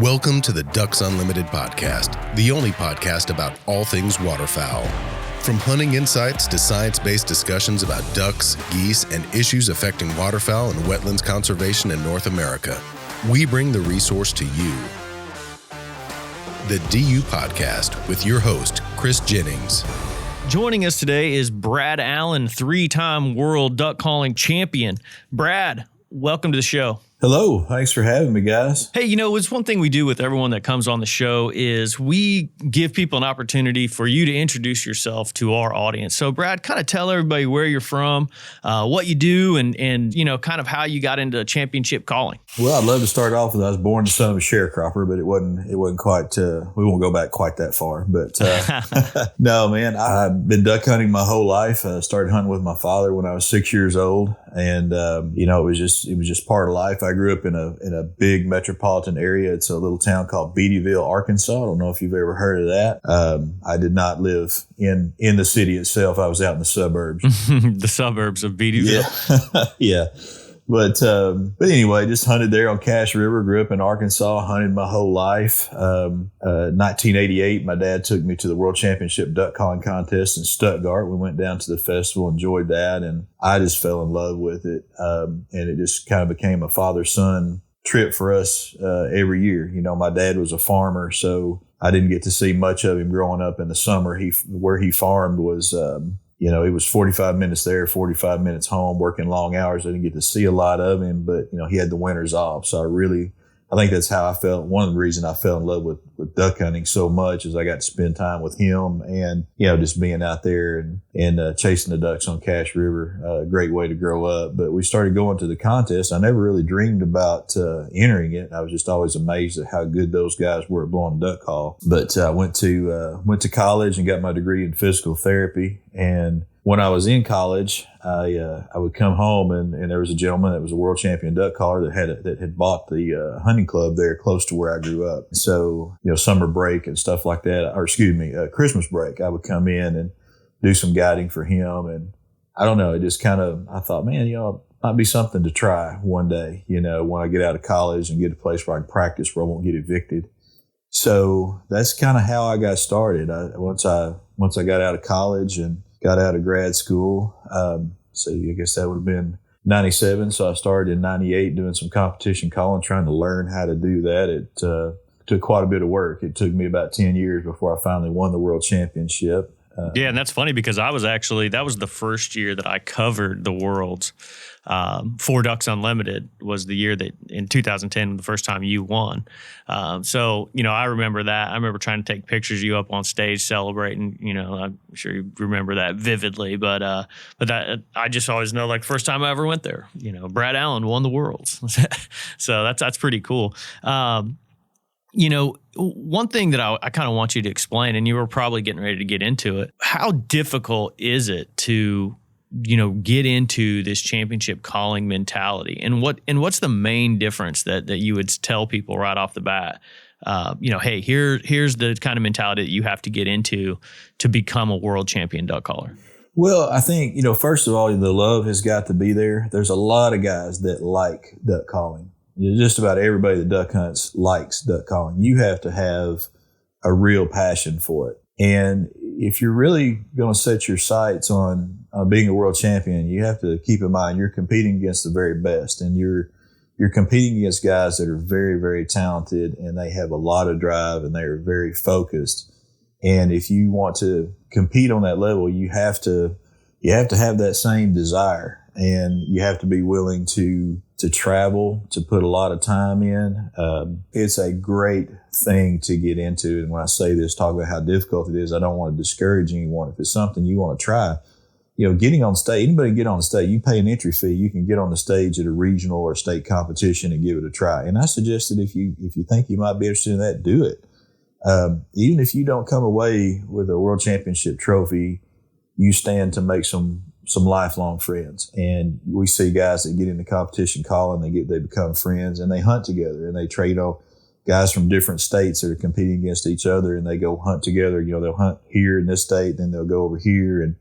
Welcome to the Ducks Unlimited podcast, the only podcast about all things waterfowl. From hunting insights to science-based discussions about ducks, geese, and issues affecting waterfowl and wetlands conservation in North America, we bring the resource to you. The DU Podcast with your host, Chris Jennings. Joining us today is Brad Allen, three-time world duck calling champion. Brad, welcome to the show. Hello. Thanks for having me, guys. Hey, it's one thing we do with everyone that comes on the show is we give people an opportunity for you to introduce yourself to our audience. So, Brad, kind of tell everybody where you're from, what you do, and kind of how you got into championship calling. Well, I'd love to start off with I was born the son of a sharecropper, but it wasn't quite, we wwon't go back quite that far. But no, man, I've been duck hunting my whole life. I started hunting with my father when I was 6 years old. And, it was just part of life. I grew up in a big metropolitan area. It's a little town called Beattyville, Arkansas. I don't know if you've ever heard of that. I did not live in the city itself. I was out in the suburbs. The suburbs of Beattyville. Yeah. Yeah. But anyway, just hunted there on Cache River. Grew up in Arkansas, hunted my whole life. 1988, my dad took me to the World Championship Duck Calling Contest in Stuttgart. We went down to the festival, enjoyed that, and I just fell in love with it. And it just kind of became a father-son trip for us every year. My dad was a farmer, so I didn't get to see much of him growing up in the summer. Where he farmed was it was 45 minutes there, 45 minutes home, working long hours. I didn't get to see a lot of him, but, he had the winters off. So I think that's how I felt. One of the reasons I fell in love with duck hunting so much is I got to spend time with him and, just being out there and chasing the ducks on Cache River. A great way to grow up. But we started going to the contest. I never really dreamed about entering it. I was just always amazed at how good those guys were at blowing a duck call. But I went to college and got my degree in physical therapy. And when I was in college, I would come home and there was a gentleman that was a world champion duck caller that had bought the hunting club there close to where I grew up. So, summer break and stuff like that, Christmas break, I would come in and do some guiding for him. And I don't know, it just I thought, man, it might be something to try one day, when I get out of college and get a place where I can practice where I won't get evicted. So that's kind of how I got started. Once I got out of college and got out of grad school. So I guess that would have been 97. So I started in 98 doing some competition calling, trying to learn how to do that. It took quite a bit of work. It took me about 10 years before I finally won the world championship. Yeah, and that's funny because that was the first year that I covered the Worlds. For Ducks Unlimited was the year that in 2010, the first time you won. So, I remember that. I remember trying to take pictures of you up on stage celebrating, I'm sure you remember that vividly, but that I just always know, like, first time I ever went there, Brad Allen won the Worlds. So that's pretty cool. One thing that I kind of want you to explain, and you were probably getting ready to get into it, how difficult is it to, get into this championship calling mentality? And what's the main difference that you would tell people right off the bat? Hey, here's the kind of mentality that you have to get into to become a world champion duck caller. Well, I think, first of all, the love has got to be there. There's a lot of guys that like duck calling. Just about everybody that duck hunts likes duck calling. You have to have a real passion for it. And if you're really going to set your sights on being a world champion, you have to keep in mind you're competing against the very best. And you're competing against guys that are very, very talented and they have a lot of drive and they are very focused. And if you want to compete on that level, you have to have that same desire. And you have to be willing to travel, to put a lot of time in. It's a great thing to get into. And when I say this, talk about how difficult it is, I don't want to discourage anyone. If it's something you want to try, getting on stage, anybody can get on stage, you pay an entry fee, you can get on the stage at a regional or state competition and give it a try. And I suggest that if you think you might be interested in that, do it. Even if you don't come away with a world championship trophy, you stand to make some lifelong friends. And we see guys that get into competition calling, they become friends and they hunt together and they trade on guys from different states that are competing against each other and they go hunt together. They'll hunt here in this state, then they'll go over here. And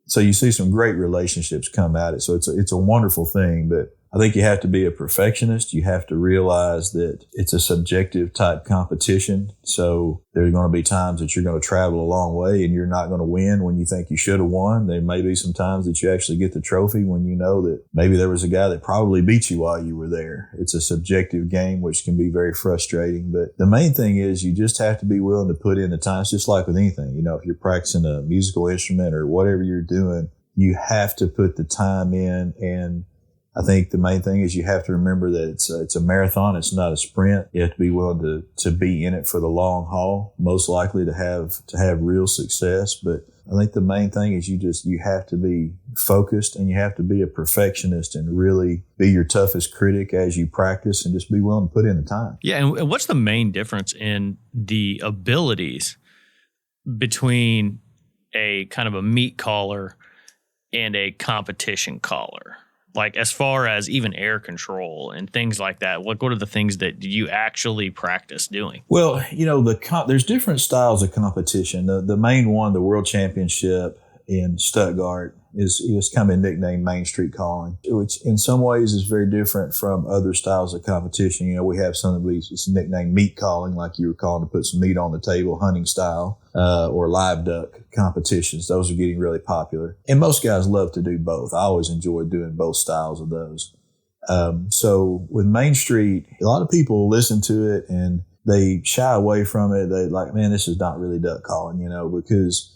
so you see some great relationships come out of it. So it's a wonderful thing. But I think you have to be a perfectionist. You have to realize that it's a subjective type competition. So there are going to be times that you're going to travel a long way and you're not going to win when you think you should have won. There may be some times that you actually get the trophy when you know that maybe there was a guy that probably beat you while you were there. It's a subjective game, which can be very frustrating. But the main thing is you just have to be willing to put in the time. It's just like with anything. You know, if you're practicing a musical instrument or whatever you're doing, you have to put the time in. And I think the main thing is you have to remember that it's a marathon. It's not a sprint. You have to be willing to be in it for the long haul, most likely to have real success. But I think the main thing is you have to be focused and you have to be a perfectionist and really be your toughest critic as you practice and just be willing to put in the time. Yeah. And what's the main difference in the abilities between a kind of a meat caller and a competition caller? Like as far as even air control and things like that, what are the things that you actually practice doing? Well, you know, there's different styles of competition. The main one, the World Championship in Stuttgart, is kind of nicknamed Main Street Calling, which in some ways is very different from other styles of competition. You know, we have some of these, it's nicknamed meat calling, like you were calling to put some meat on the table, hunting style, or live duck competitions. Those are getting really popular. And most guys love to do both. I always enjoyed doing both styles of those. So with Main Street, a lot of people listen to it and they shy away from it. They like, man, this is not really duck calling, you know, because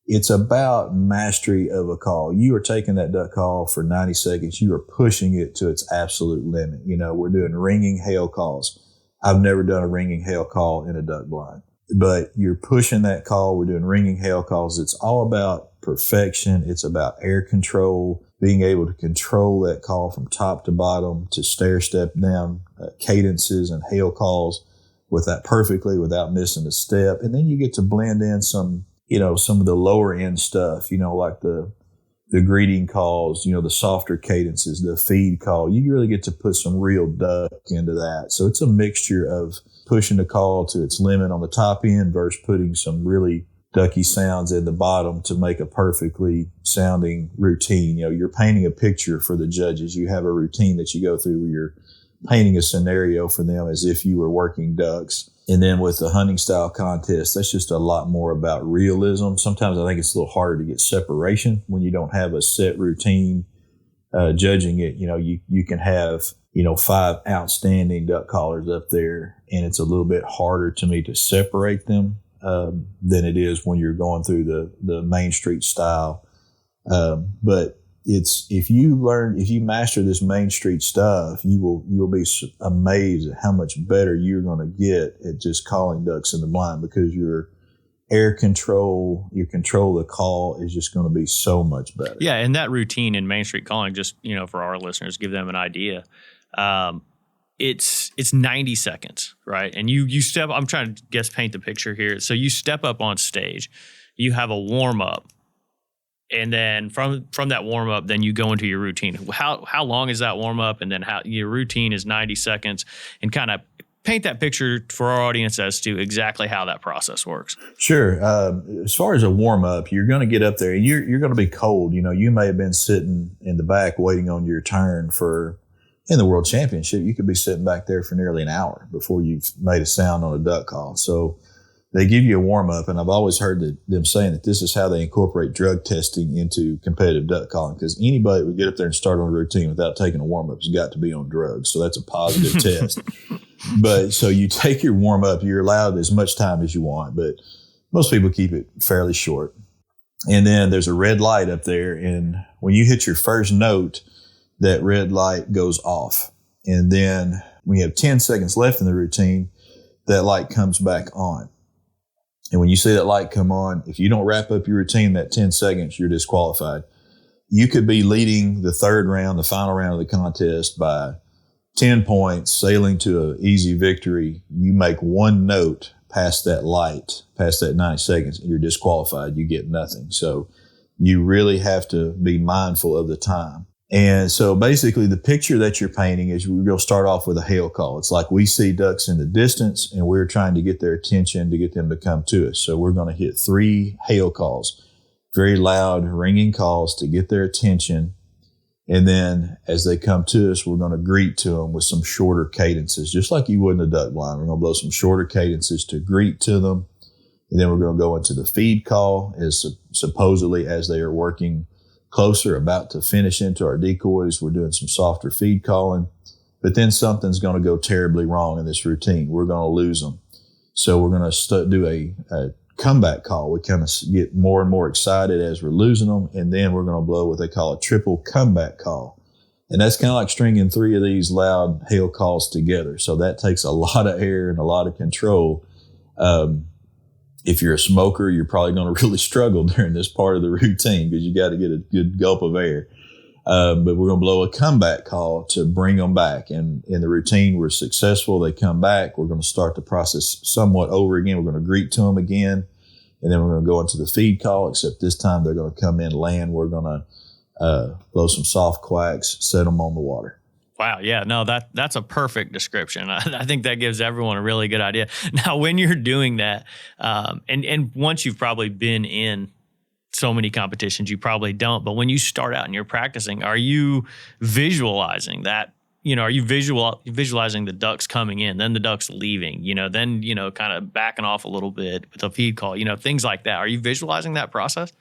it's about mastery of a call. You are taking that duck call for 90 seconds. You are pushing it to its absolute limit. You know, we're doing ringing hail calls. I've never done a ringing hail call in a duck blind, but you're pushing that call. We're doing ringing hail calls. It's all about perfection. It's about air control, being able to control that call from top to bottom, to stair step down cadences and hail calls with that perfectly without missing a step. And then you get to blend in some of the lower end stuff, you know, like the greeting calls, you know, the softer cadences, the feed call. You really get to put some real duck into that. So it's a mixture of pushing the call to its limit on the top end versus putting some really ducky sounds in the bottom to make a perfectly sounding routine. You know, you're painting a picture for the judges. You have a routine that you go through where you're painting a scenario for them as if you were working ducks. And then with the hunting style contest, that's just a lot more about realism. Sometimes I think it's a little harder to get separation when you don't have a set routine judging it. You know, you can have, you know, 5 outstanding duck callers up there, and it's a little bit harder to me to separate them than it is when you're going through the Main Street style. But if you master this Main Street stuff, you'll be amazed at how much better you're going to get at just calling ducks in the blind, because your air control, your control of the call is just going to be so much better. Yeah, and that routine in Main Street Calling, just, you know, for our listeners, give them an idea. It's 90 seconds, right? And you step. I'm trying to paint the picture here. So you step up on stage, you have a warm up. And then from that warm up, then you go into your routine. How long is that warm up? And then how your routine is 90 seconds, and kind of paint that picture for our audience as to exactly how that process works. Sure. As far as a warm up, you're going to get up there and you're going to be cold. You know, you may have been sitting in the back waiting on your turn in the World Championship. You could be sitting back there for nearly an hour before you've made a sound on a duck call. So they give you a warm-up, and I've always heard them saying that this is how they incorporate drug testing into competitive duck calling, because anybody that would get up there and start on a routine without taking a warm-up has got to be on drugs. So that's a positive test. But so you take your warm-up, you're allowed as much time as you want, but most people keep it fairly short. And then there's a red light up there, and when you hit your first note, that red light goes off. And then when you have 10 seconds left in the routine, that light comes back on. And when you see that light come on, if you don't wrap up your routine that 10 seconds, you're disqualified. You could be leading the third round, the final round of the contest, by 10 points, sailing to an easy victory. You make one note past that light, past that 90 seconds, and you're disqualified. You get nothing. So you really have to be mindful of the time. And so basically the picture that you're painting is we're going to start off with a hail call. It's like we see ducks in the distance and we're trying to get their attention to get them to come to us. So we're going to hit 3 hail calls, very loud ringing calls to get their attention. And then as they come to us, we're going to greet to them with some shorter cadences, just like you would in a duck blind. We're going to blow some shorter cadences to greet to them. And then we're going to go into the feed call as supposedly as they are working closer, about to finish into our decoys. We're doing some softer feed calling, but then something's going to go terribly wrong in this routine. We're going to lose them. So we're going to do a comeback call. We kind of get more and more excited as we're losing them. And then we're going to blow what they call a triple comeback call. And that's kind of like stringing 3 of these loud hail calls together. So that takes a lot of air and a lot of control. If you're a smoker, you're probably going to really struggle during this part of the routine because you got to get a good gulp of air. But we're going to blow a comeback call to bring them back. And in the routine, we're successful. They come back. We're going to start the process somewhat over again. We're going to greet to them again. And then we're going to go into the feed call, except this time they're going to come in, land. We're going to blow some soft quacks, set them on the water. Wow. Yeah, no, that's a perfect description. I think that gives everyone a really good idea. Now, when you're doing that, and once you've probably been in so many competitions, you probably don't. But when you start out and you're practicing, are you visualizing that? Are you visualizing the ducks coming in, then the ducks leaving, then, kind of backing off a little bit with a feed call, things like that. Are you visualizing that process?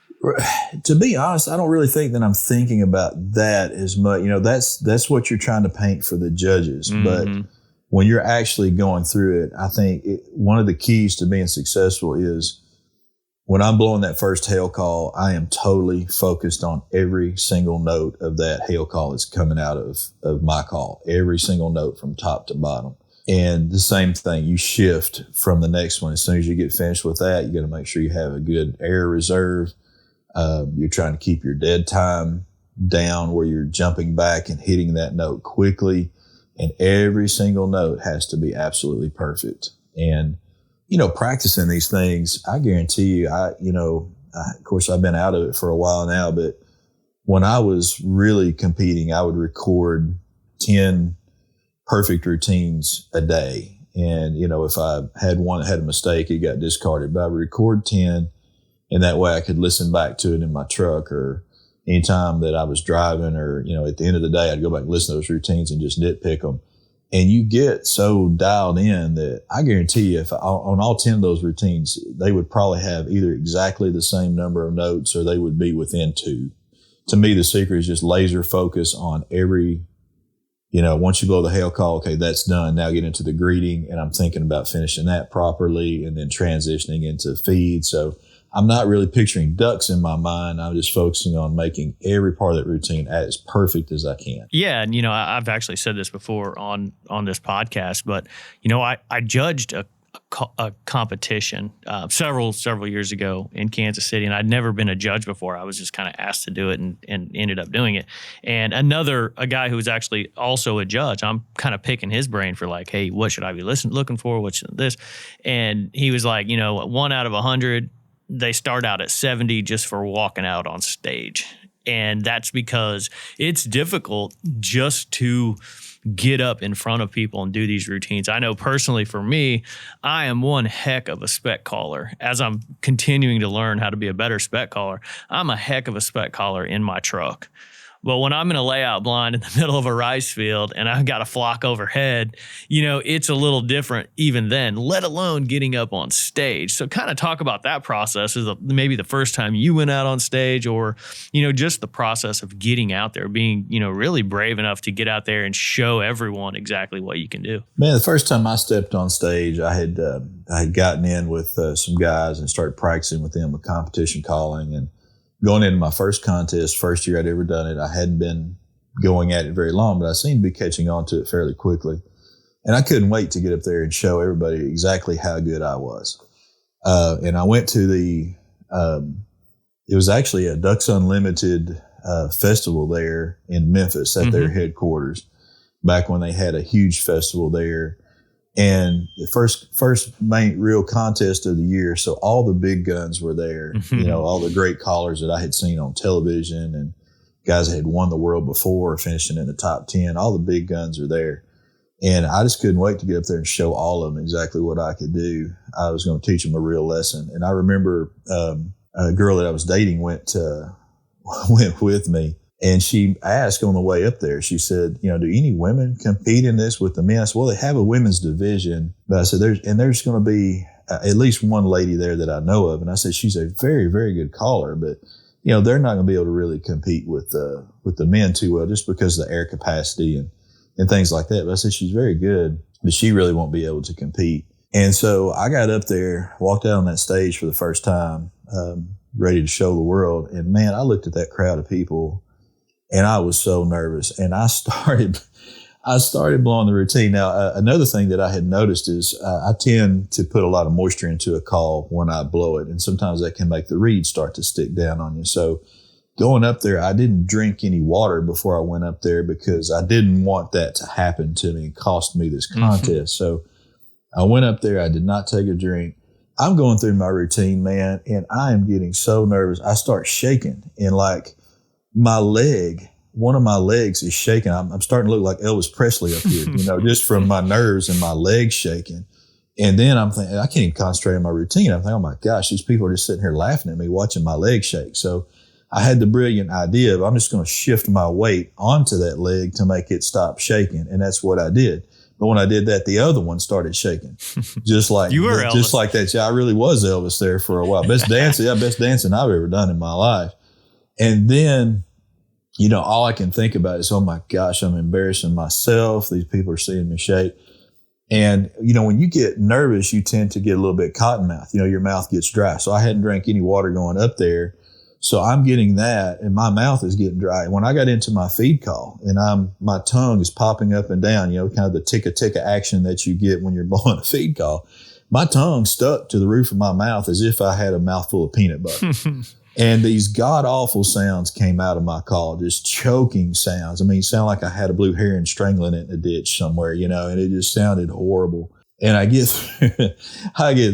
To be honest, I don't really think that I'm thinking about that as much. That's what you're trying to paint for the judges. Mm-hmm. But when you're actually going through it, I think one of the keys to being successful is when I'm blowing that first hail call, I am totally focused on every single note of that hail call that's coming out of my call, every single note from top to bottom. And the same thing, you shift from the next one. As soon as you get finished with that, you got to make sure you have a good air reserve. You're trying to keep your dead time down where you're jumping back and hitting that note quickly. And every single note has to be absolutely perfect. And, practicing these things, I guarantee you, of course, I've been out of it for a while now, but when I was really competing, I would record 10 perfect routines a day. And, if I had one that had a mistake, it got discarded, but I would record 10. And that way I could listen back to it in my truck or anytime that I was driving or, at the end of the day, I'd go back and listen to those routines and just nitpick them. And you get so dialed in that I guarantee you, if on all 10 of those routines, they would probably have either exactly the same number of notes or they would be within 2. To me, the secret is just laser focus on every, once you blow the hail call, okay, that's done. Now get into the greeting. And I'm thinking about finishing that properly and then transitioning into feed. So I'm not really picturing ducks in my mind. I'm just focusing on making every part of that routine as perfect as I can. Yeah. And, I've actually said this before on this podcast, but, I judged a competition several years ago in Kansas City, and I'd never been a judge before. I was just kind of asked to do it and ended up doing it. And a guy who was actually also a judge, I'm kind of picking his brain for like, hey, what should I be looking for? What's this? And he was like, 1 out of 100, they start out at 70 just for walking out on stage. And that's because it's difficult just to get up in front of people and do these routines. I know personally for me, I am one heck of a spec caller. As I'm continuing to learn how to be a better spec caller, I'm a heck of a spec caller in my truck. But when I'm in a layout blind in the middle of a rice field and I've got a flock overhead, it's a little different even then, let alone getting up on stage. So kind of talk about that process. Is maybe the first time you went out on stage or, just the process of getting out there, being, really brave enough to get out there and show everyone exactly what you can do. Man, the first time I stepped on stage, I had gotten in with some guys and started practicing with them with competition calling. And going into my first contest, first year I'd ever done it, I hadn't been going at it very long, but I seemed to be catching on to it fairly quickly. And I couldn't wait to get up there and show everybody exactly how good I was. And I went to it was actually a Ducks Unlimited festival there in Memphis at their headquarters, back when they had a huge festival there. And the first main real contest of the year, so all the big guns were there, all the great callers that I had seen on television and guys that had won the world before, finishing in the top 10, all the big guns are there. And I just couldn't wait to get up there and show all of them exactly what I could do. I was going to teach them a real lesson. And I remember a girl that I was dating went with me. And she asked on the way up there, she said, do any women compete in this with the men? I said, well, they have a women's division. But I said, there's going to be at least one lady there that I know of. And I said, she's a very, very good caller, but they're not going to be able to really compete with the men too well, just because of the air capacity and things like that. But I said, she's very good, but she really won't be able to compete. And so I got up there, walked out on that stage for the first time, ready to show the world. And man, I looked at that crowd of people and I was so nervous, and I started blowing the routine. Now, another thing that I had noticed is I tend to put a lot of moisture into a call when I blow it, and sometimes that can make the reeds start to stick down on you. So going up there, I didn't drink any water before I went up there because I didn't want that to happen to me and cost me this contest. So I went up there. I did not take a drink. I'm going through my routine, man, and I am getting so nervous. I start shaking, and like one of my legs is shaking. I'm starting to look like Elvis Presley up here, just from my nerves and my legs shaking. And then I'm thinking, I can't even concentrate on my routine. I'm thinking, oh my gosh, these people are just sitting here laughing at me, watching my legs shake. So I had the brilliant idea of I'm just going to shift my weight onto that leg to make it stop shaking. And that's what I did. But when I did that, the other one started shaking, just like you were just like that. Yeah, I really was Elvis there for a while. Best dancing I've ever done in my life. And then, all I can think about is, oh my gosh, I'm embarrassing myself. These people are seeing me shake. And, when you get nervous, you tend to get a little bit cotton mouth. Your mouth gets dry. So I hadn't drank any water going up there. So I'm getting that, and my mouth is getting dry. When I got into my feed call, and my tongue is popping up and down, kind of the ticka action that you get when you're blowing a feed call, my tongue stuck to the roof of my mouth as if I had a mouthful of peanut butter. And these god-awful sounds came out of my call, just choking sounds. I mean, it sounded like I had a blue heron strangling it in a ditch somewhere, and it just sounded horrible. And I get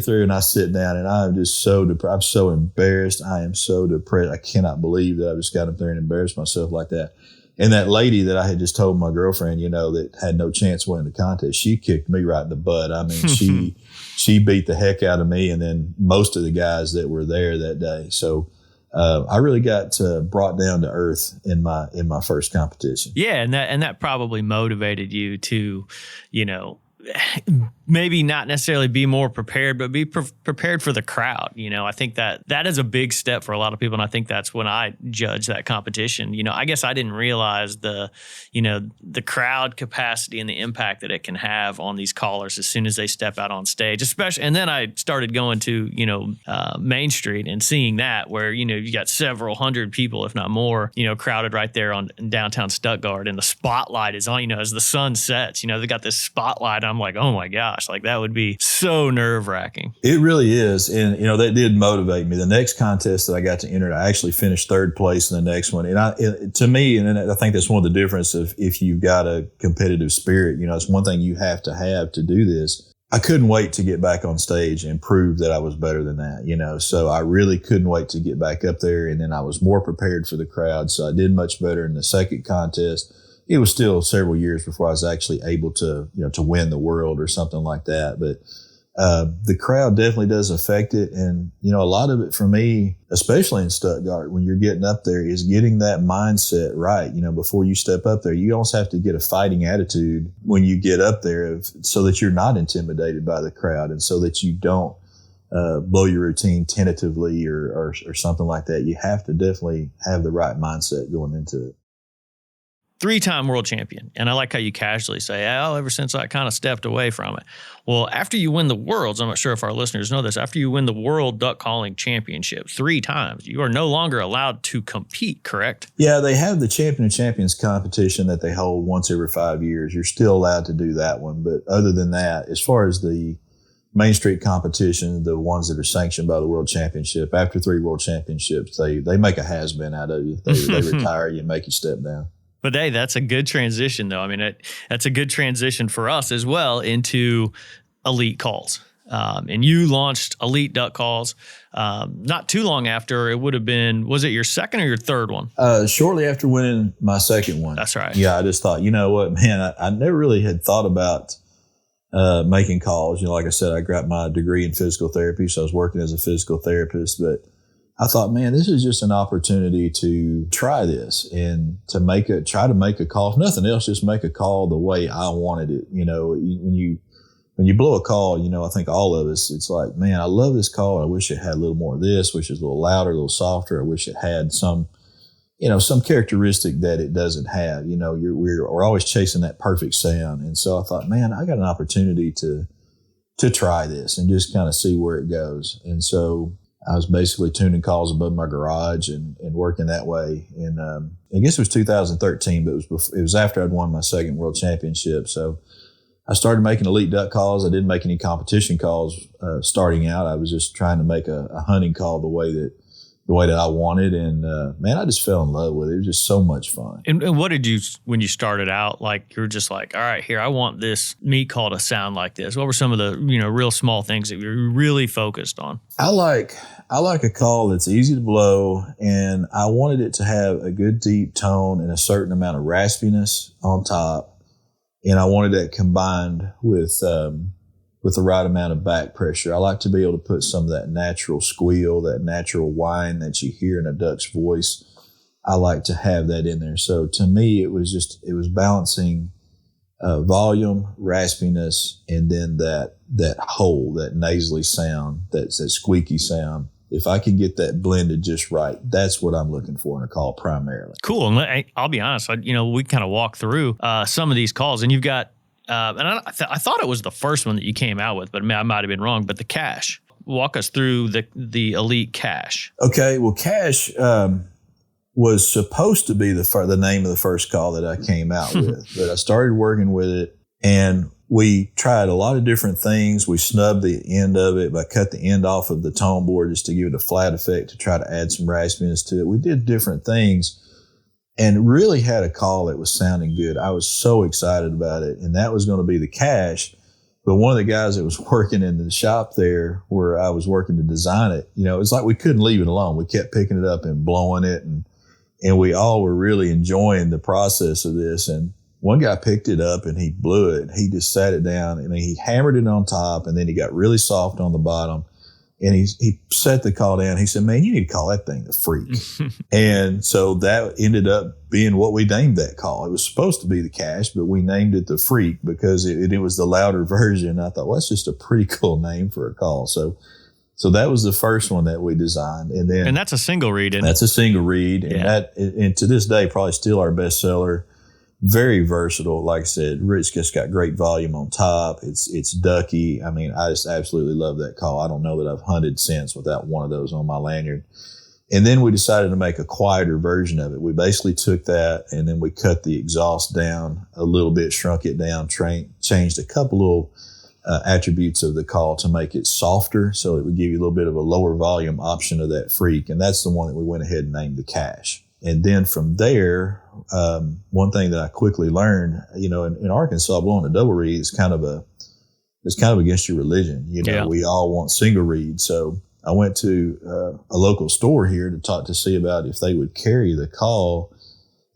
through and I sit down, and I'm just so depressed. I'm so embarrassed. I am so depressed. I cannot believe that I just got up there and embarrassed myself like that. And that lady that I had just told my girlfriend, that had no chance winning the contest, she kicked me right in the butt. I mean, she beat the heck out of me, and then most of the guys that were there that day. So I really got brought down to earth in my first competition. Yeah, and that probably motivated you to, maybe not necessarily be more prepared, but be prepared for the crowd. I think that is a big step for a lot of people. And I think that's when I judge that competition. I guess I didn't realize the crowd capacity and the impact that it can have on these callers as soon as they step out on stage, especially. And then I started going to, Main Street and seeing that where, you got several hundred people, if not more, crowded right there on downtown Stuttgart. And the spotlight is on, as the sun sets, they got this spotlight. I'm like, oh my gosh, like that would be so nerve wracking. It really is. And, that did motivate me. The next contest that I got to enter, I actually finished third place in the next one. And to me, and I think that's one of the differences if you've got a competitive spirit, it's one thing you have to do this. I couldn't wait to get back on stage and prove that I was better than that, so I really couldn't wait to get back up there. And then I was more prepared for the crowd. So I did much better in the second contest. It was still several years before I was actually able to, to win the world or something like that. But the crowd definitely does affect it. And, a lot of it for me, especially in Stuttgart, when you're getting up there, is getting that mindset right. Before you step up there, you also have to get a fighting attitude when you get up there so that you're not intimidated by the crowd and so that you don't blow your routine tentatively or something like that. You have to definitely have the right mindset going into it. 3-time world champion. And I like how you casually say, ever since I kind of stepped away from it. Well, after you win the Worlds, I'm not sure if our listeners know this, after you win the World Duck Calling Championship 3 times, you are no longer allowed to compete, correct? Yeah, they have the Champion of Champions competition that they hold once every 5 years. You're still allowed to do that one. But other than that, as far as the Main Street competition, the ones that are sanctioned by the World Championship, after 3 World Championships, they make a has-been out of you. They retire you and make you step down. But hey, that's a good transition, though. I mean, that's a good transition for us as well into elite calls. And you launched Elite Duck Calls not too long after. It would have been, was it your second or your third one? Shortly after winning my second one. That's right. Yeah, I just thought, you know what, man, I never really had thought about making calls. Like I said, I got my degree in physical therapy, so I was working as a physical therapist. But I thought, man, this is just an opportunity to try this and to try to make a call. If nothing else, just make a call the way I wanted it. When you blow a call, I think all of us, it's like, man, I love this call. I wish it had a little more of this, wish it was a little louder, a little softer. I wish it had some characteristic that it doesn't have. We're always chasing that perfect sound. And so I thought, man, I got an opportunity to try this and just kind of see where it goes. And so I was basically tuning calls above my garage and working that way. And I guess it was 2013, but it was after I'd won my second world championship. So I started making elite duck calls. I didn't make any competition calls starting out. I was just trying to make a hunting call the way that I wanted. And man, I just fell in love with it. It was just so much fun. And what did you, when you started out, like you were just like, all right, here, I want this meat call to sound like this. What were some of the, real small things that you were really focused on? I like a call that's easy to blow, and I wanted it to have a good deep tone and a certain amount of raspiness on top. And I wanted that combined with the right amount of back pressure. I like to be able to put some of that natural squeal, that natural whine that you hear in a duck's voice. I like to have that in there. So to me, it was balancing volume, raspiness, and then that hole, that nasally sound, that squeaky sound. If I can get that blended just right, that's what I'm looking for in a call primarily. Cool. And I'll be honest, we kind of walked through some of these calls, and you've got, and I thought it was the first one that you came out with, but I might have been wrong, but the cache. Walk us through the elite cache. Okay. Well, cache was supposed to be the name of the first call that I came out with, but I started working with it, and we tried a lot of different things. We snubbed the end of it. I cut the end off of the tone board just to give it a flat effect to try to add some raspiness to it. We did different things and really had a call that was sounding good. I was so excited about it, and that was going to be the cache. But one of the guys that was working in the shop there where I was working to design it, it's like we couldn't leave it alone. We kept picking it up and blowing it, and we all were really enjoying the process of this. And one guy picked it up and he blew it. He just sat it down, and he hammered it on top, and then he got really soft on the bottom, and he set the call down. He said, man, you need to call that thing the Freak. And so that ended up being what we named that call. It was supposed to be the Cache, but we named it the Freak because it was the louder version. I thought, well, that's just a pretty cool name for a call. So that was the first one that we designed. And that's a single read. That's a single read. Yeah. And to this day, probably still our best seller. Very versatile. Like I said, it's just got great volume on top. It's ducky. I mean, I just absolutely love that call. I don't know that I've hunted since without one of those on my lanyard. And then we decided to make a quieter version of it. We basically took that, and then we cut the exhaust down a little bit, shrunk it down, changed a couple little attributes of the call to make it softer, so it would give you a little bit of a lower volume option of that Freak. And that's the one that we went ahead and named the Cache. And then from there, one thing that I quickly learned, in Arkansas, blowing a double reed is kind of against your religion. We all want single reed. So I went to a local store here to talk to see about if they would carry the call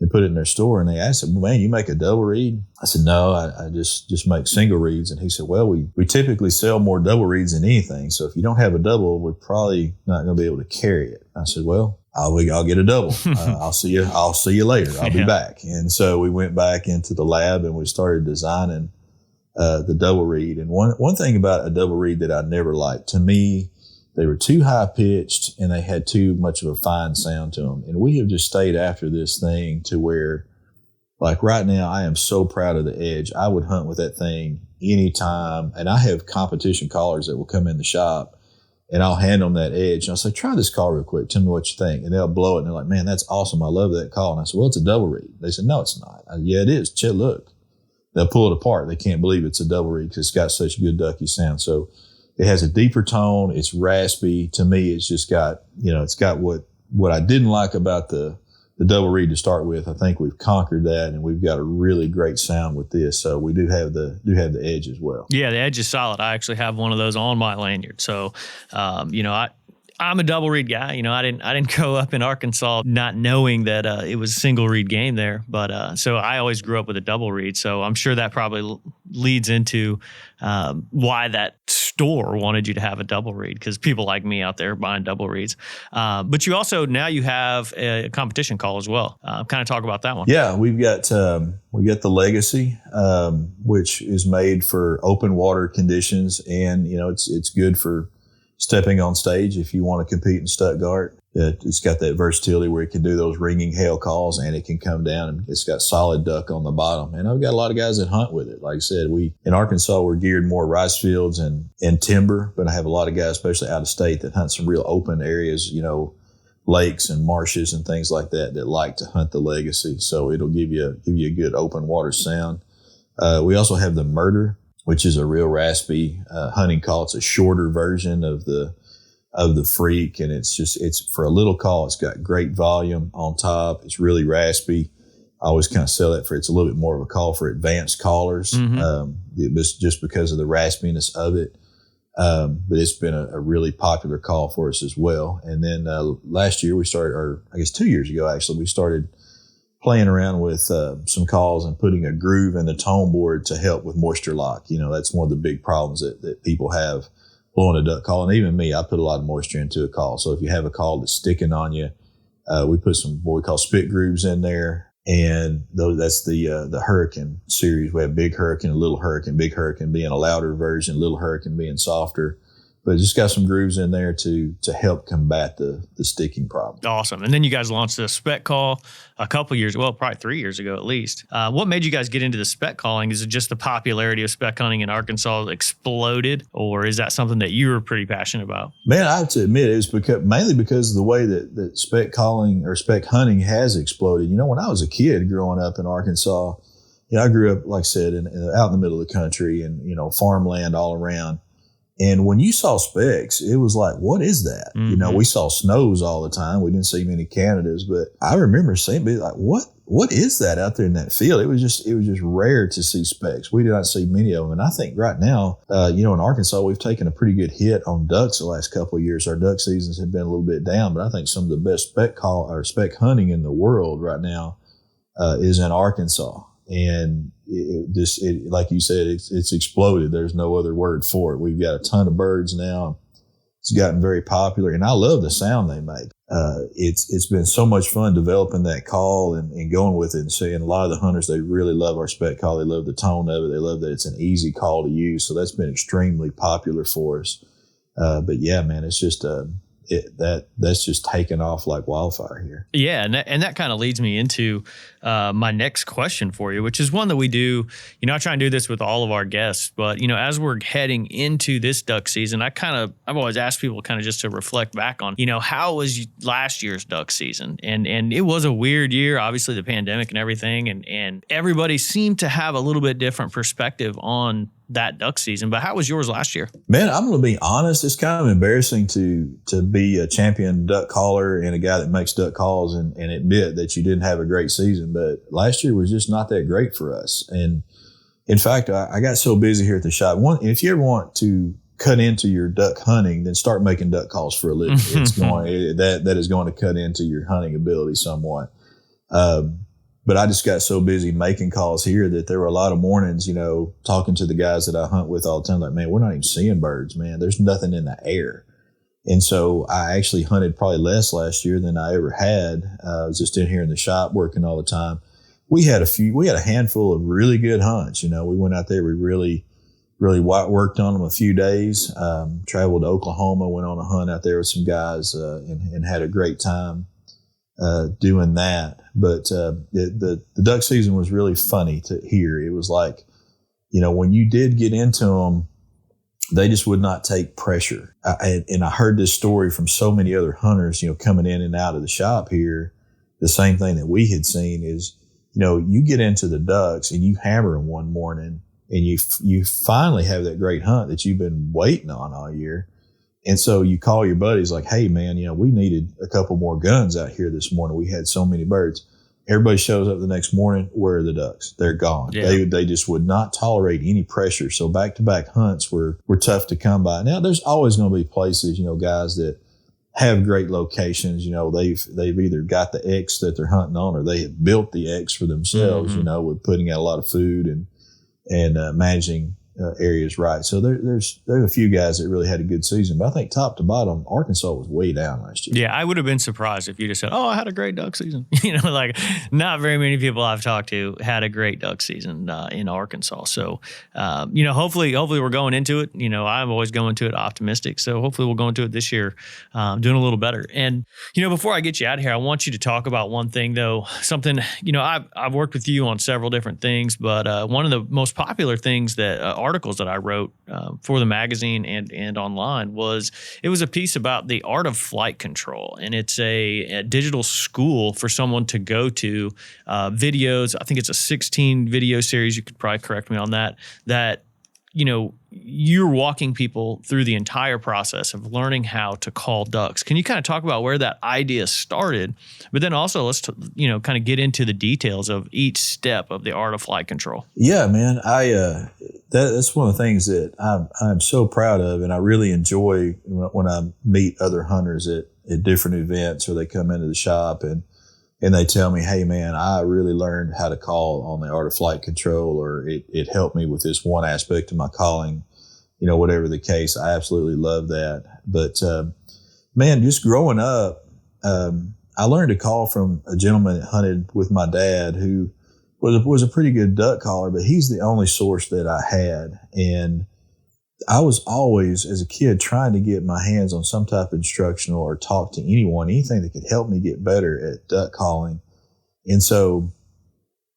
and put it in their store. And they asked him, man, you make a double reed? I said, no, I just make single reeds. And he said, well, we typically sell more double reeds than anything. So if you don't have a double, we're probably not going to be able to carry it. I said, well, I'll get a double. I'll see you later. I'll be back. And so we went back into the lab and we started designing the double reed. And one thing about a double reed that I never liked, to me, they were too high pitched and they had too much of a fine sound to them. And we have just stayed after this thing to where, like right now, I am so proud of the Edge. I would hunt with that thing anytime. And I have competition callers that will come in the shop, and I'll hand them that Edge. And I'll say, try this call real quick. Tell me what you think. And they'll blow it. And they're like, man, that's awesome. I love that call. And I said, well, it's a double reed. They said, no, it's not. Yeah, it is. Check, look. They'll pull it apart. They can't believe it's a double reed because it's got such a good ducky sound. So it has a deeper tone. It's raspy. To me, it's just got, it's got what I didn't like about the double reed to start with. I think we've conquered that, and we've got a really great sound with this. So we do have the Edge as well. Yeah, the Edge is solid. I actually have one of those on my lanyard. So, I'm a double reed guy. I didn't grow up in Arkansas not knowing that it was a single reed game there. But so I always grew up with a double reed. So I'm sure that probably leads into why that store wanted you to have a double reed, because people like me out there buying double reeds. But you also, now you have a competition call as well. Kind of talk about that one. Yeah, we've got the Legacy, which is made for open water conditions, and it's good for stepping on stage if you want to compete in Stuttgart. It's got that versatility where it can do those ringing hail calls, and it can come down, and it's got solid duck on the bottom. And I've got a lot of guys that hunt with it. Like I said, in Arkansas, we're geared more rice fields and timber, but I have a lot of guys, especially out of state, that hunt some real open areas, lakes and marshes and things like that like to hunt the Legacy. So it'll give you a good open water sound. We also have the Murder, which is a real raspy hunting call. It's a shorter version of the Freak, and it's for a little call. It's got great volume on top. It's really raspy. I always kind of sell it for, it's a little bit more of a call for advanced callers, just because of the raspiness of it. But it's been a really popular call for us as well. And then last year we started, or I guess 2 years ago actually, we started playing around with some calls and putting a groove in the tone board to help with moisture lock. That's one of the big problems that people have blowing a duck call. And even me, I put a lot of moisture into a call. So if you have a call that's sticking on you, we put some what we call spit grooves in there. And that's the Hurricane series. We have Big Hurricane, Little Hurricane, Big Hurricane being a louder version, Little Hurricane being softer. But just got some grooves in there to help combat the sticking problem. Awesome. And then you guys launched the spec call a couple years, probably 3 years ago at least. What made you guys get into the spec calling? Is it just the popularity of spec hunting in Arkansas exploded, or is that something that you were pretty passionate about? Man, I have to admit, it was mainly because of the way that spec calling or spec hunting has exploded. When I was a kid growing up in Arkansas, I grew up, like I said, out in the middle of the country, and farmland all around. And when you saw specs, it was like, what is that? Mm-hmm. We saw snows all the time. We didn't see many Canadas, but I remember seeing, like, what is that out there in that field? It was just rare to see specs. We did not see many of them. And I think right now, in Arkansas, we've taken a pretty good hit on ducks the last couple of years. Our duck seasons have been a little bit down, but I think some of the best spec hunting in the world right now is in Arkansas. And like you said, it's exploded. There's no other word for it. We've got a ton of birds now. It's gotten very popular, and I love the sound they make. It's been so much fun developing that call and going with it, and seeing a lot of the hunters, they really love our spec call. They love the tone of it. They love that it's an easy call to use. So that's been extremely popular for us. But yeah, man, it's just that's just taken off like wildfire here. Yeah, and that kind of leads me into my next question for you, which is one that we do. I try and do this with all of our guests, but as we're heading into this duck season, I've always asked people kind of just to reflect back on, how was last year's duck season, and it was a weird year, obviously the pandemic and everything, and everybody seemed to have a little bit different perspective on that duck season. But how was yours last year? Man, I'm going to be honest. It's kind of embarrassing to be a champion duck caller and a guy that makes duck calls and admit that you didn't have a great season. But last year was just not that great for us. And in fact, I got so busy here at the shop. If you ever want to cut into your duck hunting, then start making duck calls for a living. That is going to cut into your hunting ability somewhat. But I just got so busy making calls here that there were a lot of mornings, talking to the guys that I hunt with all the time, like, man, we're not even seeing birds, man. There's nothing in the air. And so I actually hunted probably less last year than I ever had. I was just in here in the shop working all the time. We had a handful of really good hunts. We went out there, we really worked on them a few days, traveled to Oklahoma, went on a hunt out there with some guys, and had a great time doing that. But the duck season was really funny to hear. It was like, when you did get into them, they just would not take pressure. And I heard this story from so many other hunters, coming in and out of the shop here. The same thing that we had seen is, you get into the ducks and you hammer them one morning and you finally have that great hunt that you've been waiting on all year. And so you call your buddies like, hey, man, we needed a couple more guns out here this morning. We had so many birds. Everybody shows up the next morning. Where are the ducks? They're gone. Yeah. They just would not tolerate any pressure. So back-to-back hunts were tough to come by. Now, there's always going to be places, guys that have great locations. They've either got the X that they're hunting on or they have built the X for themselves, with putting out a lot of food managing areas right. So there's a few guys that really had a good season, but I think top to bottom, Arkansas was way down last year. Yeah, I would have been surprised if you just said, "Oh, I had a great duck season." Like not very many people I've talked to had a great duck season in Arkansas. So, hopefully we're going into it. I'm always going to it optimistic. So hopefully we'll go into it this year doing a little better. And before I get you out of here, I want you to talk about one thing though. Something I've worked with you on several different things, but one of the most popular things that articles that I wrote for the magazine and online was a piece about the art of flight control, and it's a digital school for someone to go to. Videos, I think it's a 16 video series. You could probably correct me on that. You're walking people through the entire process of learning how to call ducks. Can you kind of talk about where that idea started? But then also let's kind of get into the details of each step of the art of flight control. Yeah, man. That's one of the things that I'm so proud of, and I really enjoy when I meet other hunters at different events, or they come into the shop and they tell me, "Hey, man, I really learned how to call on the art of flight control," or it helped me with this one aspect of my calling, whatever the case. I absolutely love that. But, man, just growing up, I learned to call from a gentleman that hunted with my dad who was a pretty good duck caller, but he's the only source that I had. And I was always, as a kid, trying to get my hands on some type of instructional or talk to anything that could help me get better at duck calling. And so,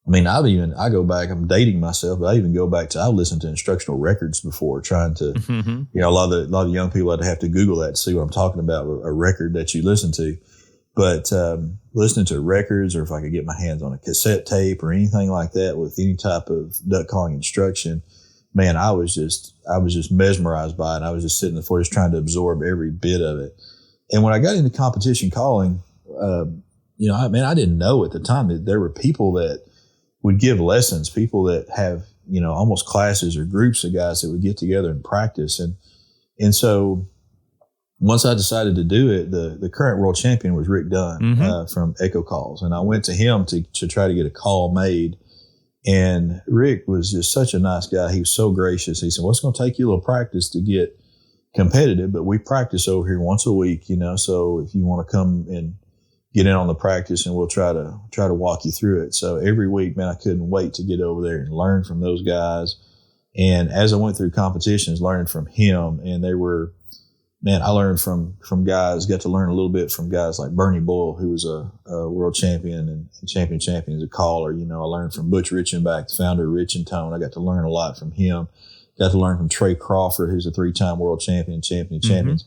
I go back, I'm dating myself, but I even go back to, I listened to instructional records before, trying to, a lot of the young people I'd have to Google that to see what I'm talking about, a record that you listen to. But listening to records, or if I could get my hands on a cassette tape or anything like that with any type of duck calling instruction, man, I was just mesmerized by it. I was just sitting on the floor just trying to absorb every bit of it. And when I got into competition calling, I didn't know at the time that there were people that would give lessons, people that have, almost classes or groups of guys that would get together and practice. And so once I decided to do it, the current world champion was Rick Dunn from Echo Calls. And I went to him to try to get a call made. And Rick was just such a nice guy. He was so gracious. He said, "Well, it's going to take you a little practice to get competitive, but we practice over here once a week, so if you want to come and get in on the practice, and we'll try to walk you through it." So every week, man, I couldn't wait to get over there and learn from those guys. And as I went through competitions, learning from him, and I learned from guys, got to learn a little bit from guys like Bernie Boyle, who was a world champion and champion as a caller. I learned from Butch Richenbach, the founder of Rich and Tone. I got to learn a lot from him. Got to learn from Trey Crawford, who's a 3-time world champion, champions.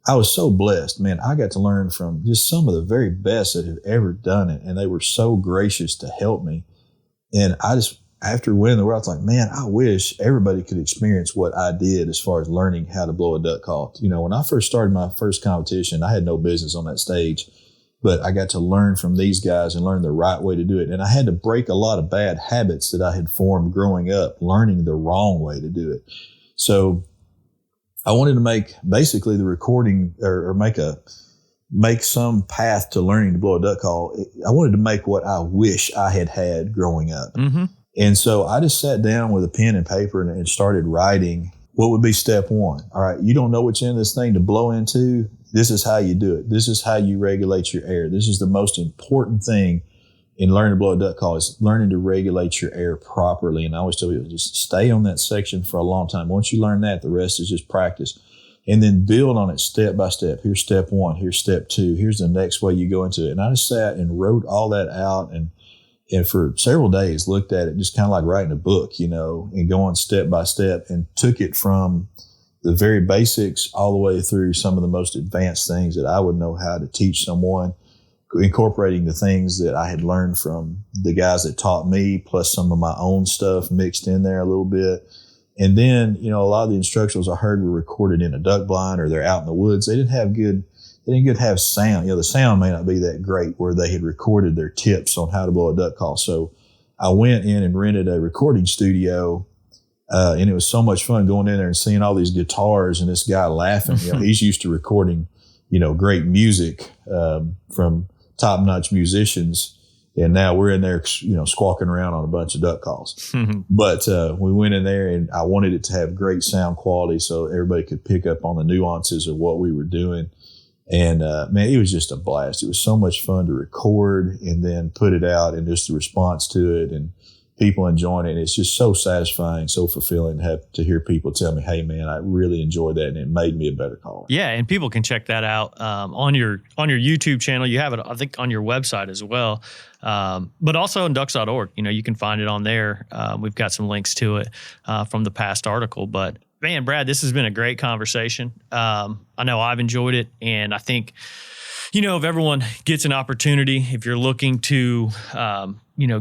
I was so blessed, man. I got to learn from just some of the very best that have ever done it. And they were so gracious to help me. And after winning the world, I was like, man, I wish everybody could experience what I did as far as learning how to blow a duck call. When I first started my first competition, I had no business on that stage, but I got to learn from these guys and learn the right way to do it. And I had to break a lot of bad habits that I had formed growing up, learning the wrong way to do it. So I wanted to make basically the recording or make some path to learning to blow a duck call. I wanted to make what I wish I had growing up. And so I just sat down with a pen and paper and started writing what would be step one. All right, you don't know which end of this thing to blow into. This is how you do it. This is how you regulate your air. This is the most important thing in learning to blow a duck call, is learning to regulate your air properly. And I always tell people, just stay on that section for a long time. Once you learn that, the rest is just practice. And then build on it step by step. Here's step one. Here's step two. Here's the next way you go into it. And I just sat and wrote all that out and for several days looked at it just kind of like writing a book, and going step by step, and took it from the very basics all the way through some of the most advanced things that I would know how to teach someone, incorporating the things that I had learned from the guys that taught me, plus some of my own stuff mixed in there a little bit. And then, a lot of the instructionals I heard were recorded in a duck blind, or they're out in the woods. They didn't have sound. The sound may not be that great where they had recorded their tips on how to blow a duck call. So I went in and rented a recording studio, and it was so much fun going in there and seeing all these guitars and this guy laughing. He's used to recording, great music from top-notch musicians. And now we're in there, squawking around on a bunch of duck calls. But we went in there, and I wanted it to have great sound quality so everybody could pick up on the nuances of what we were doing. And man, it was just a blast. It was so much fun to record and then put it out, and just the response to it and people enjoying it. And it's just so satisfying, so fulfilling to hear people tell me, hey man, I really enjoyed that, and it made me a better caller. Yeah, and people can check that out on your YouTube channel. You have it, I think, on your website as well, but also on ducks.org. You can find it on there. We've got some links to it from the past article. But man, Brad, this has been a great conversation. I know I've enjoyed it, and I think, if everyone gets an opportunity, if you're looking to,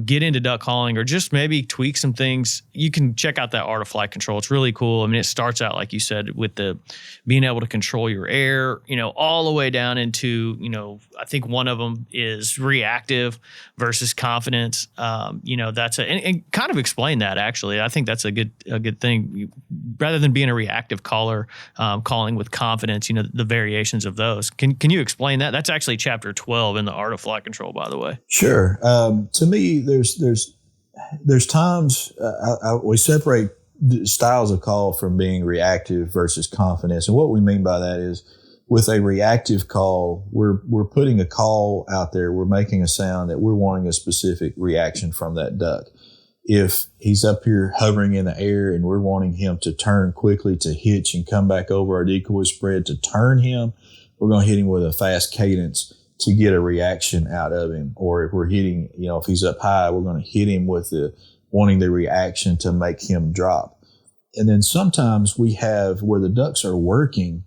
get into duck calling or just maybe tweak some things, you can check out that Art of Flight Control. It's really cool. I mean, it starts out, like you said, with the being able to control your air, all the way down into, I think one of them is reactive versus confidence. That's and kind of explain that, actually. I think that's a good thing. Rather than being a reactive caller, calling with confidence, the variations of those. Can you explain that? That's actually chapter 12 in the Art of Flight Control, by the way. Sure. To me, there's times we separate styles of call from being reactive versus confidence. And what we mean by that is, with a reactive call, we're putting a call out there. We're making a sound that we're wanting a specific reaction from that duck. If he's up here hovering in the air and we're wanting him to turn quickly to hitch and come back over our decoy spread to turn him, we're going to hit him with a fast cadence to get a reaction out of him. Or if we're hitting, if he's up high, we're going to hit him with wanting the reaction to make him drop. And then sometimes we have where the ducks are working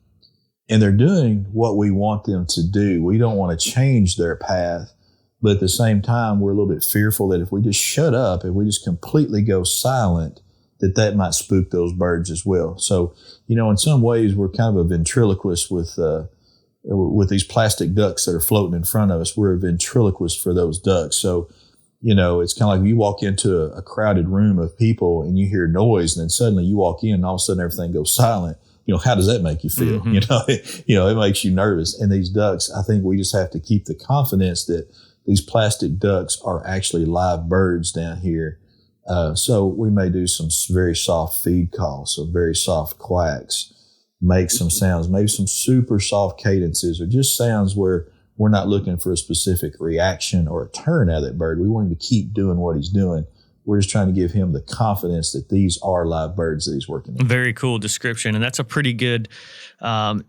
and they're doing what we want them to do. We don't want to change their path, but at the same time, we're a little bit fearful that if we just shut up, if we just completely go silent, that might spook those birds as well. So, in some ways, we're kind of a ventriloquist with these plastic ducks that are floating in front of us. We're a ventriloquist for those ducks. So, it's kind of like you walk into a crowded room of people and you hear noise, and then suddenly you walk in and all of a sudden everything goes silent. How does that make you feel? Mm-hmm. It makes you nervous. And these ducks, I think we just have to keep the confidence that these plastic ducks are actually live birds down here. So we may do some very soft feed calls, so very soft quacks, make some sounds, maybe some super soft cadences, or just sounds where we're not looking for a specific reaction or a turn out of that bird. We want him to keep doing what he's doing. We're just trying to give him the confidence that these are live birds that he's working with. Very cool description. And that's a pretty good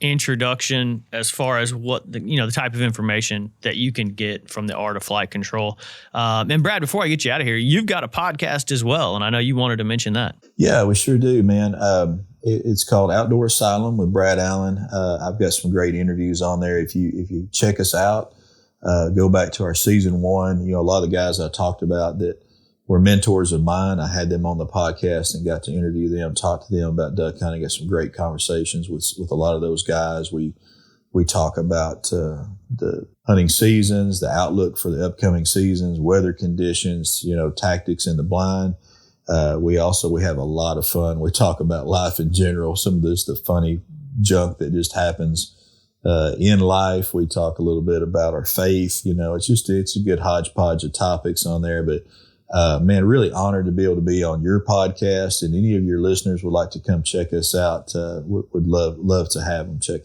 introduction as far as what the type of information that you can get from the Art of Flight Control. And Brad, before I get you out of here, you've got a podcast as well. And I know you wanted to mention that. Yeah, we sure do, man. It's called Outdoor Asylum with Brad Allen. I've got some great interviews on there. If you check us out, go back to our season 1. A lot of the guys I talked about that were mentors of mine, I had them on the podcast and got to interview them, talk to them about duck hunting. Got some great conversations with a lot of those guys. We talk about the hunting seasons, the outlook for the upcoming seasons, weather conditions, tactics in the blind. We have a lot of fun. We talk about life in general, some of the funny junk that just happens in life. We talk a little bit about our faith. It's a good hodgepodge of topics on there. But man, really honored to be able to be on your podcast, and any of your listeners would like to come check us out. Would love to have them check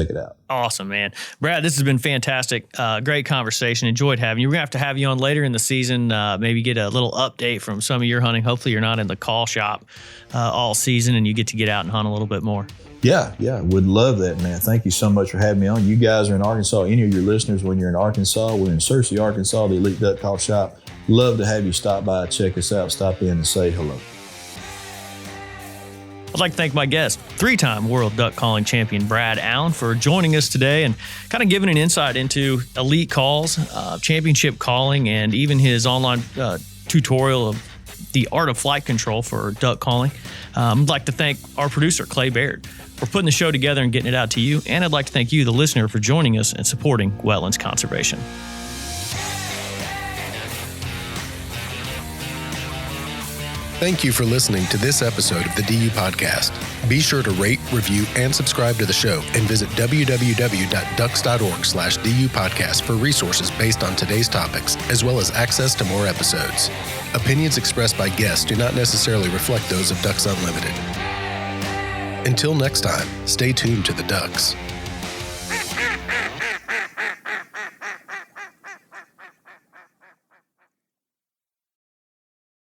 it out. Awesome, man. Brad, this has been fantastic. Great conversation. Enjoyed having you. We're going to have you on later in the season, maybe get a little update from some of your hunting. Hopefully you're not in the call shop all season and you get to get out and hunt a little bit more. Yeah. Would love that, man. Thank you so much for having me on. You guys are in Arkansas. Any of your listeners, when you're in Arkansas, we're in Searcy, Arkansas, the Elite Duck Call Shop. Love to have you stop by, check us out, stop in and say hello. I'd like to thank my guest, 3-time world duck calling champion Brad Allen, for joining us today and kind of giving an insight into elite calls, championship calling, and even his online tutorial of the Art of Flight Control for duck calling. I'd like to thank our producer, Clay Baird, for putting the show together and getting it out to you. And I'd like to thank you, the listener, for joining us and supporting wetlands conservation. Thank you for listening to this episode of the DU Podcast. Be sure to rate, review, and subscribe to the show and visit www.ducks.org/DU Podcast for resources based on today's topics, as well as access to more episodes. Opinions expressed by guests do not necessarily reflect those of Ducks Unlimited. Until next time, stay tuned to the Ducks.